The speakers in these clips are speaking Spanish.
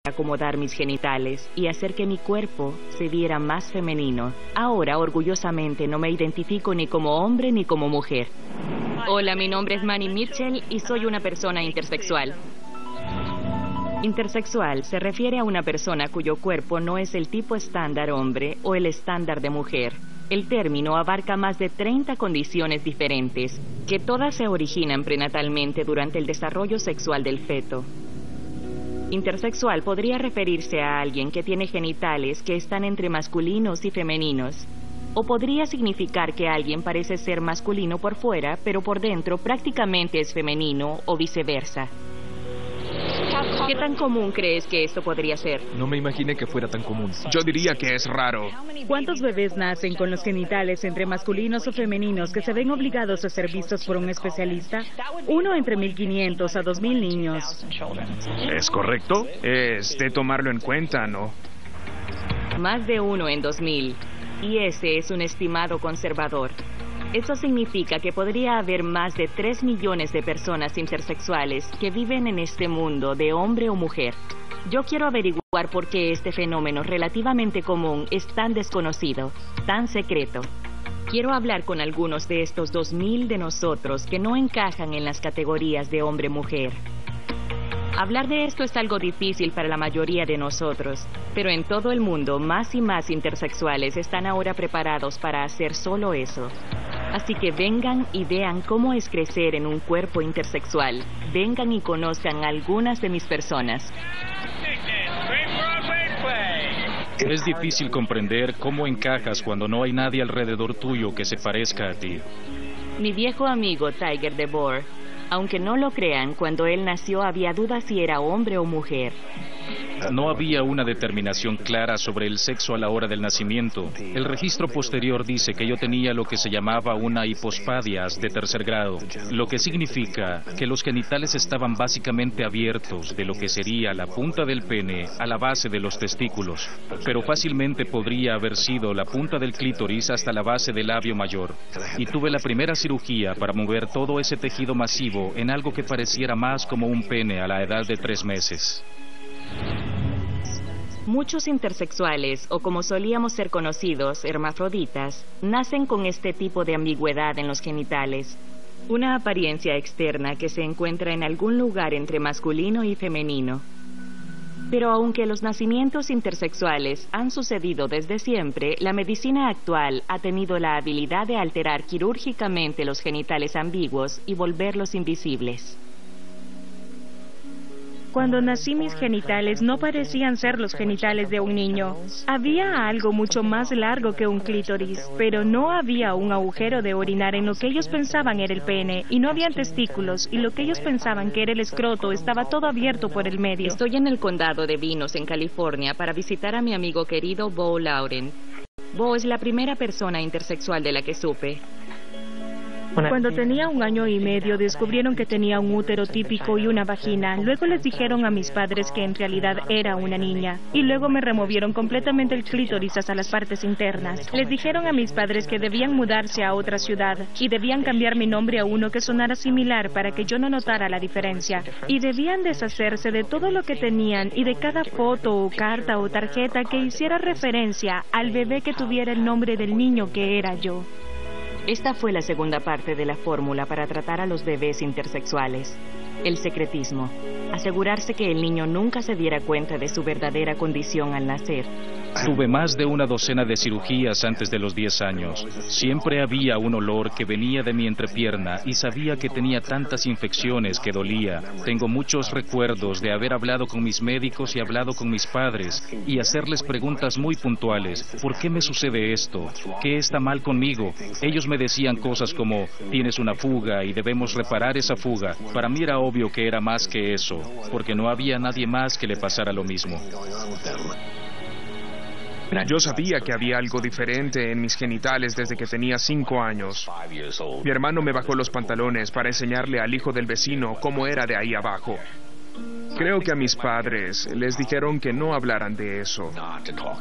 Acomodar mis genitales y hacer que mi cuerpo se viera más femenino. Ahora, orgullosamente, no me identifico ni como hombre ni como mujer. Hola, mi nombre es Manny Mitchell y soy una persona intersexual. Intersexual se refiere a una persona cuyo cuerpo no es el tipo estándar hombre o el estándar de mujer. El término abarca más de 30 condiciones diferentes, que todas se originan prenatalmente durante el desarrollo sexual del feto. Intersexual podría referirse a alguien que tiene genitales que están entre masculinos y femeninos. O podría significar que alguien parece ser masculino por fuera, pero por dentro prácticamente es femenino o viceversa. ¿Qué tan común crees que esto podría ser? No me imaginé que fuera tan común. Yo diría que es raro. ¿Cuántos bebés nacen con los genitales entre masculinos o femeninos que se ven obligados a ser vistos por un especialista? Uno entre 1.500 a 2.000 niños. ¿Es correcto? Es de tomarlo en cuenta, ¿no? Más de 1 en 2.000. Y ese es un estimado conservador. Eso significa que podría haber más de 3 millones de personas intersexuales que viven en este mundo de hombre o mujer. Yo quiero averiguar por qué este fenómeno relativamente común es tan desconocido, tan secreto. Quiero hablar con algunos de estos 2.000 de nosotros que no encajan en las categorías de hombre-mujer. Hablar de esto es algo difícil para la mayoría de nosotros, pero en todo el mundo más y más intersexuales están ahora preparados para hacer solo eso. Así que vengan y vean cómo es crecer en un cuerpo intersexual. Vengan y conozcan algunas de mis personas. Es difícil comprender cómo encajas cuando no hay nadie alrededor tuyo que se parezca a ti. Mi viejo amigo Tiger DeBoer, aunque no lo crean, cuando él nació había dudas si era hombre o mujer. No había una determinación clara sobre el sexo a la hora del nacimiento. El registro posterior dice que yo tenía lo que se llamaba una hipospadias de 3er grado, lo que significa que los genitales estaban básicamente abiertos de lo que sería la punta del pene a la base de los testículos, pero fácilmente podría haber sido la punta del clítoris hasta la base del labio mayor. Y tuve la primera cirugía para mover todo ese tejido masivo en algo que pareciera más como un pene a la edad de 3 meses. Muchos intersexuales, o como solíamos ser conocidos, hermafroditas, nacen con este tipo de ambigüedad en los genitales. Una apariencia externa que se encuentra en algún lugar entre masculino y femenino. Pero aunque los nacimientos intersexuales han sucedido desde siempre, la medicina actual ha tenido la habilidad de alterar quirúrgicamente los genitales ambiguos y volverlos invisibles. Cuando nací, mis genitales no parecían ser los genitales de un niño. Había algo mucho más largo que un clítoris, pero no había un agujero de orinar en lo que ellos pensaban era el pene, y no habían testículos, y lo que ellos pensaban que era el escroto estaba todo abierto por el medio. Estoy en el condado de Vinos, en California, para visitar a mi amigo querido Bo Lauren. Bo es la primera persona intersexual de la que supe. Cuando tenía 1 año y medio descubrieron que tenía un útero típico y una vagina. Luego les dijeron a mis padres que en realidad era una niña. Y luego me removieron completamente el clítoris hasta las partes internas. Les dijeron a mis padres que debían mudarse a otra ciudad y debían cambiar mi nombre a uno que sonara similar para que yo no notara la diferencia. Y debían deshacerse de todo lo que tenían y de cada foto o carta o tarjeta que hiciera referencia al bebé que tuviera el nombre del niño que era yo. Esta fue la segunda parte de la fórmula para tratar a los bebés intersexuales. El secretismo. Asegurarse que el niño nunca se diera cuenta de su verdadera condición al nacer. Tuve más de 1 docena de cirugías antes de los 10 años. Siempre había un olor que venía de mi entrepierna y sabía que tenía tantas infecciones que dolía. Tengo muchos recuerdos de haber hablado con mis médicos y hablado con mis padres y hacerles preguntas muy puntuales. ¿Por qué me sucede esto? ¿Qué está mal conmigo? Ellos me decían cosas como, tienes una fuga y debemos reparar esa fuga. Para mí era obvio que era más que eso, porque no había nadie más que le pasara lo mismo. Yo sabía que había algo diferente en mis genitales desde que tenía 5 años. Mi hermano me bajó los pantalones para enseñarle al hijo del vecino cómo era de ahí abajo. Creo que a mis padres les dijeron que no hablaran de eso,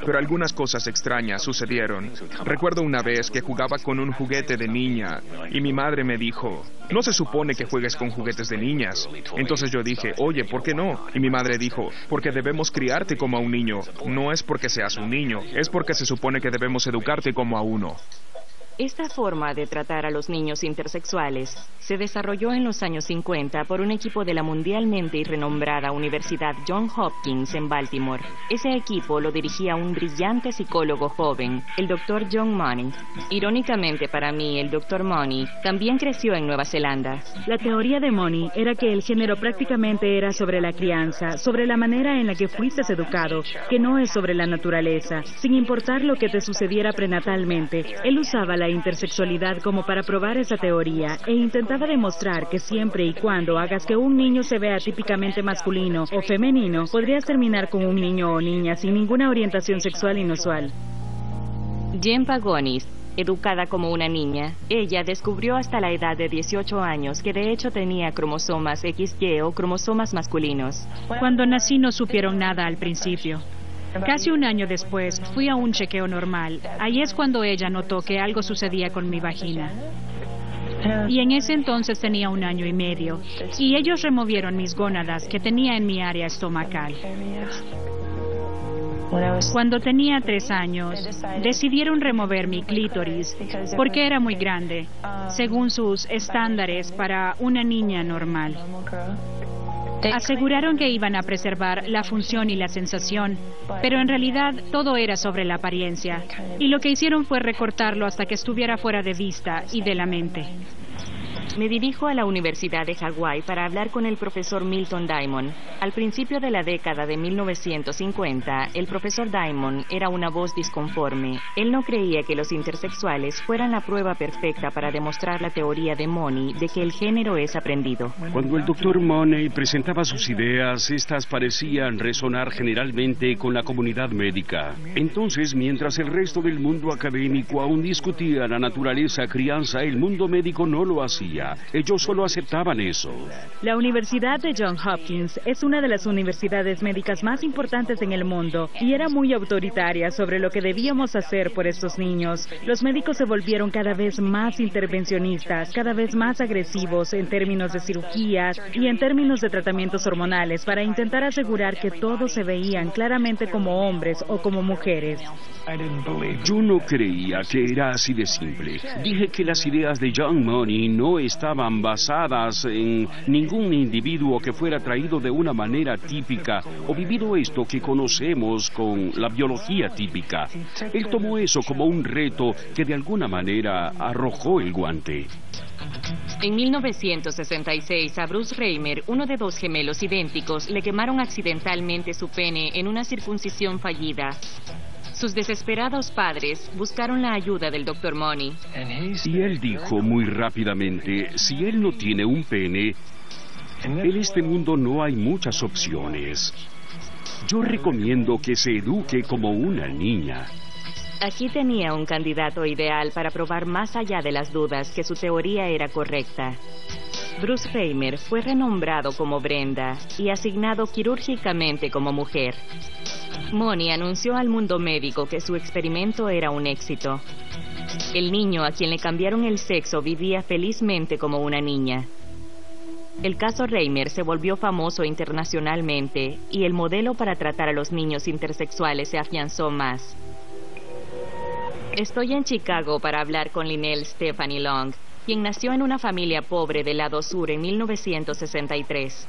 pero algunas cosas extrañas sucedieron. Recuerdo una vez que jugaba con un juguete de niña y mi madre me dijo, no se supone que juegues con juguetes de niñas. Entonces yo dije, oye, ¿por qué no? Y mi madre dijo, porque debemos criarte como a un niño. No es porque seas un niño, es porque se supone que debemos educarte como a uno. Esta forma de tratar a los niños intersexuales se desarrolló en los años 50 por un equipo de la mundialmente renombrada Universidad Johns Hopkins en Baltimore. Ese equipo lo dirigía un brillante psicólogo joven, el Dr. John Money. Irónicamente para mí, el Dr. Money también creció en Nueva Zelanda. La teoría de Money era que el género prácticamente era sobre la crianza, sobre la manera en la que fuiste educado, que no es sobre la naturaleza. Sin importar lo que te sucediera prenatalmente, él usaba la intersexualidad como para probar esa teoría e intentaba demostrar que siempre y cuando hagas que un niño se vea típicamente masculino o femenino, podrías terminar con un niño o niña sin ninguna orientación sexual inusual. Jen Pagonis, educada como una niña, ella descubrió hasta la edad de 18 años que de hecho tenía cromosomas XY o cromosomas masculinos. Cuando nací no supieron nada al principio. Casi un año después, fui a un chequeo normal. Ahí es cuando ella notó que algo sucedía con mi vagina. Y en ese entonces tenía 1 año y medio. Y ellos removieron mis gónadas que tenía en mi área estomacal. Cuando tenía 3 años, decidieron remover mi clítoris porque era muy grande, según sus estándares para una niña normal. Aseguraron que iban a preservar la función y la sensación, pero en realidad todo era sobre la apariencia. Y lo que hicieron fue recortarlo hasta que estuviera fuera de vista y de la mente. Me dirijo a la Universidad de Hawái para hablar con el profesor Milton Diamond. Al principio de la década de 1950, el profesor Diamond era una voz disconforme. Él no creía que los intersexuales fueran la prueba perfecta para demostrar la teoría de Money de que el género es aprendido. Cuando el Dr. Money presentaba sus ideas, estas parecían resonar generalmente con la comunidad médica. Entonces, mientras el resto del mundo académico aún discutía la naturaleza crianza, el mundo médico no lo hacía. Ellos solo aceptaban eso. La Universidad de Johns Hopkins es una de las universidades médicas más importantes en el mundo y era muy autoritaria sobre lo que debíamos hacer por estos niños. Los médicos se volvieron cada vez más intervencionistas, cada vez más agresivos en términos de cirugías y en términos de tratamientos hormonales para intentar asegurar que todos se veían claramente como hombres o como mujeres. Yo no creía que era así de simple. Dije que las ideas de John Money no estaban basadas en ningún individuo que fuera traído de una manera típica o vivido esto que conocemos con la biología típica. Él tomó eso como un reto que de alguna manera arrojó el guante. En 1966, a Bruce Reimer, uno de 2 gemelos idénticos, le quemaron accidentalmente su pene en una circuncisión fallida. Sus desesperados padres buscaron la ayuda del Dr. Money. Y él dijo muy rápidamente, si él no tiene un pene, en este mundo no hay muchas opciones. Yo recomiendo que se eduque como una niña. Aquí tenía un candidato ideal para probar más allá de las dudas que su teoría era correcta. Bruce Reimer fue renombrado como Brenda y asignado quirúrgicamente como mujer. Money anunció al mundo médico que su experimento era un éxito. El niño a quien le cambiaron el sexo vivía felizmente como una niña. El caso Reimer se volvió famoso internacionalmente y el modelo para tratar a los niños intersexuales se afianzó más. Estoy en Chicago para hablar con Lynelle Stephanie Long, quien nació en una familia pobre del lado sur en 1963.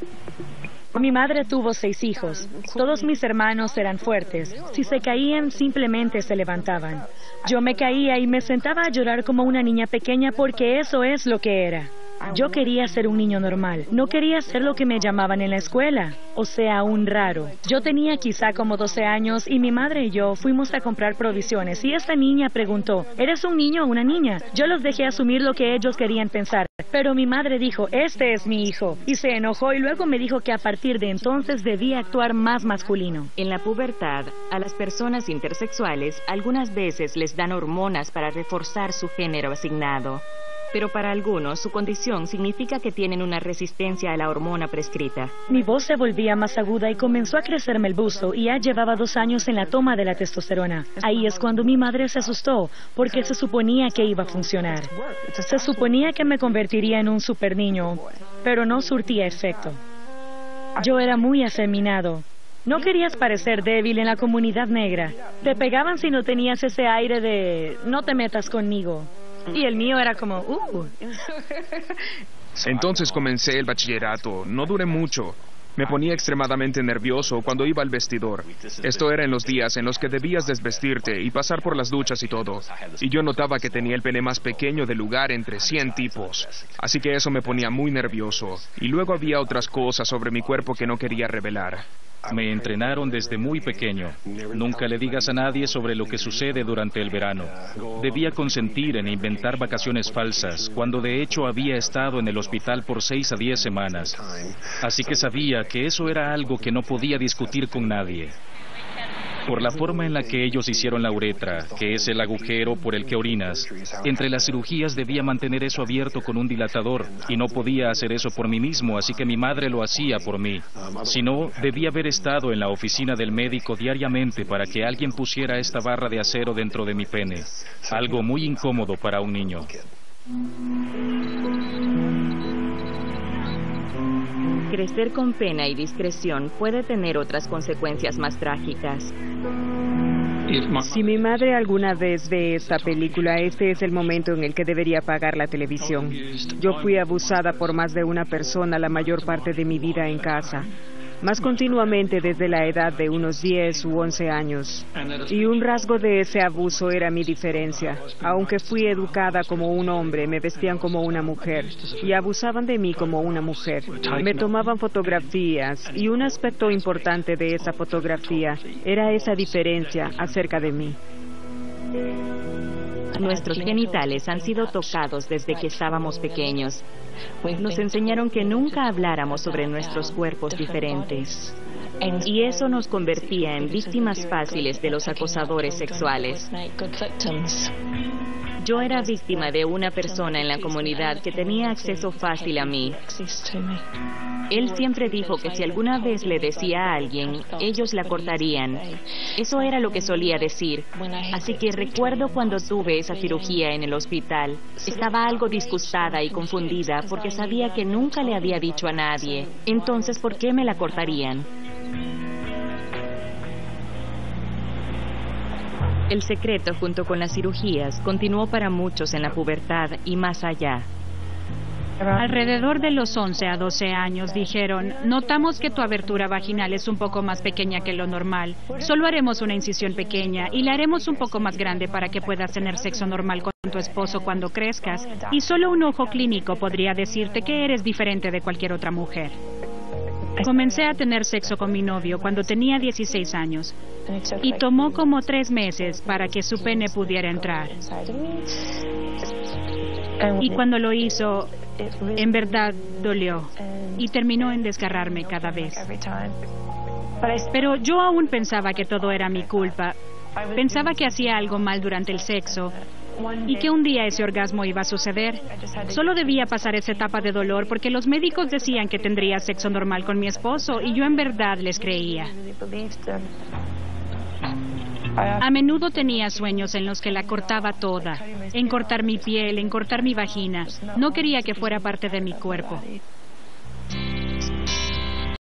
Mi madre tuvo 6 hijos. Todos mis hermanos eran fuertes. Si se caían, simplemente se levantaban. Yo me caía y me sentaba a llorar como una niña pequeña porque eso es lo que era. Yo quería ser un niño normal. No quería ser lo que me llamaban en la escuela, o sea, un raro. Yo tenía quizá como 12 años y mi madre y yo fuimos a comprar provisiones y esta niña preguntó, ¿eres un niño o una niña? Yo los dejé asumir lo que ellos querían pensar, pero mi madre dijo, este es mi hijo, y se enojó y luego me dijo que a partir de entonces debía actuar más masculino. En la pubertad, a las personas intersexuales algunas veces les dan hormonas para reforzar su género asignado. Pero para algunos, su condición significa que tienen una resistencia a la hormona prescrita. Mi voz se volvía más aguda y comenzó a crecerme el busto, y ya llevaba 2 años en la toma de la testosterona. Ahí es cuando mi madre se asustó, porque se suponía que iba a funcionar. Se suponía que me convertiría en un super niño, pero no surtía efecto. Yo era muy afeminado. No querías parecer débil en la comunidad negra. Te pegaban si no tenías ese aire de no te metas conmigo. Y el mío era como, Entonces comencé el bachillerato. No duré mucho. Me ponía extremadamente nervioso cuando iba al vestidor. Esto era en los días en los que debías desvestirte y pasar por las duchas y todo. Y yo notaba que tenía el pene más pequeño del lugar entre 100 tipos. Así que eso me ponía muy nervioso. Y luego había otras cosas sobre mi cuerpo que no quería revelar. Me entrenaron desde muy pequeño. Nunca le digas a nadie sobre lo que sucede durante el verano. Debía consentir en inventar vacaciones falsas, cuando de hecho había estado en el hospital por 6 a 10 semanas. Así que sabía que eso era algo que no podía discutir con nadie. Por la forma en la que ellos hicieron la uretra, que es el agujero por el que orinas, entre las cirugías debía mantener eso abierto con un dilatador, y no podía hacer eso por mí mismo, así que mi madre lo hacía por mí. Si no, debía haber estado en la oficina del médico diariamente para que alguien pusiera esta barra de acero dentro de mi pene. Algo muy incómodo para un niño. Crecer con pena y discreción puede tener otras consecuencias más trágicas. Si mi madre alguna vez ve esta película, este es el momento en el que debería apagar la televisión. Yo fui abusada por más de una persona la mayor parte de mi vida en casa. Más continuamente desde la edad de unos 10 u 11 años. Y un rasgo de ese abuso era mi diferencia. Aunque fui educada como un hombre, me vestían como una mujer y abusaban de mí como una mujer. Me tomaban fotografías y un aspecto importante de esa fotografía era esa diferencia acerca de mí. Nuestros genitales han sido tocados desde que estábamos pequeños. Nos enseñaron que nunca habláramos sobre nuestros cuerpos diferentes. Y eso nos convertía en víctimas fáciles de los acosadores sexuales. Yo era víctima de una persona en la comunidad que tenía acceso fácil a mí. Él siempre dijo que si alguna vez le decía a alguien, ellos la cortarían. Eso era lo que solía decir. Así que recuerdo cuando tuve esa cirugía en el hospital. Estaba algo disgustada y confundida porque sabía que nunca le había dicho a nadie. Entonces, ¿por qué me la cortarían? El secreto, junto con las cirugías, continuó para muchos en la pubertad y más allá. Alrededor de los 11 a 12 años dijeron, notamos que tu abertura vaginal es un poco más pequeña que lo normal. Solo haremos una incisión pequeña y la haremos un poco más grande para que puedas tener sexo normal con tu esposo cuando crezcas. Y solo un ojo clínico podría decirte que eres diferente de cualquier otra mujer. Comencé a tener sexo con mi novio cuando tenía 16 años y tomó como 3 meses para que su pene pudiera entrar. Y cuando lo hizo, en verdad dolió y terminó en desgarrarme cada vez. Pero yo aún pensaba que todo era mi culpa. Pensaba que hacía algo mal durante el sexo y que un día ese orgasmo iba a suceder. Solo debía pasar esa etapa de dolor porque los médicos decían que tendría sexo normal con mi esposo y yo en verdad les creía. A menudo tenía sueños en los que la cortaba toda, en cortar mi piel, en cortar mi vagina. No quería que fuera parte de mi cuerpo.